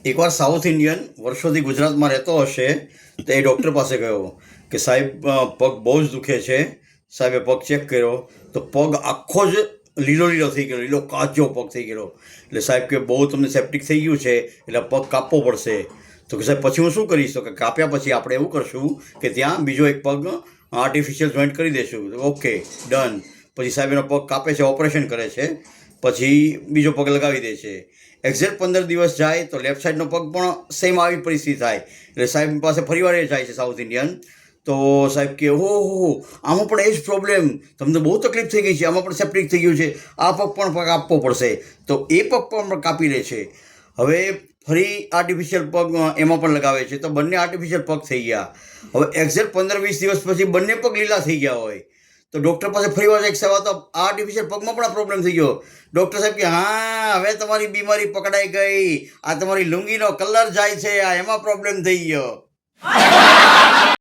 એકવાર south Indian વર્ષોથી ગુજરાતમાં રહેતો હશે તો એ ડૉક્ટર પાસે ગયો કે સાહેબ પગ બહુ જ દુખે છે. સાહેબે પગ ચેક કર્યો તો પગ આખો જ લીલો લીલો થઈ ગયો, લીલો કાચ જેવો પગ થઈ ગયો. એટલે સાહેબ કે બહુ તમને સેપ્ટિક થઈ ગયું છે એટલે પગ કાપવો પડશે. તો કે સાહેબ પછી હું શું કરીશ? તો કે કાપ્યા પછી આપણે એવું કરશું કે ત્યાં બીજો એક પગ આર્ટિફિશિયલ જોઈન્ટ કરી દઈશું. Okay, done. પછી સાહેબ એનો પગ કાપે છે, ઓપરેશન કરે છે, પછી બીજો પગ લગાવી દે છે. એક્ઝેક્ટ 15 દિવસ જાય તો લેફ્ટ સાઈડનો પગ પણ સેમ આવી પરિસ્થિતિ થાય. એટલે સાહેબ પાસે ફરીવાર એ જાય છે સાઉથ ઇન્ડિયન. તો સાહેબ કે હો આમાં પણ એ જ પ્રોબ્લેમ, તમને બહુ તકલીફ થઈ ગઈ છે, આમાં પણ સેપ્ટિક થઈ ગયું છે, આ પગ પણ કાપવો પડશે. તો એ પગ પણ કાપી લે છે. હવે ફરી આર્ટિફિશિયલ પગ એમાં પણ લગાવે છે તો બંને આર્ટિફિશિયલ પગ થઈ ગયા. હવે એક્ઝેક્ટ 15-20 દિવસ પછી બંને પગ લીલા થઈ ગયા હોય તો ડૉક્ટર પાસે ફરી વાર એક સવાલ, તો આર્ટિફિશિયલ પગમાં પણ આ પ્રોબ્લેમ થઈ ગયો. ડૉક્ટર સાહેબ કે હા, હવે તમારી બીમારી પકડાઈ ગઈ, આ તમારી લુંગીનો કલર જાય છે, આ એમાં પ્રોબ્લેમ થઈ ગયો.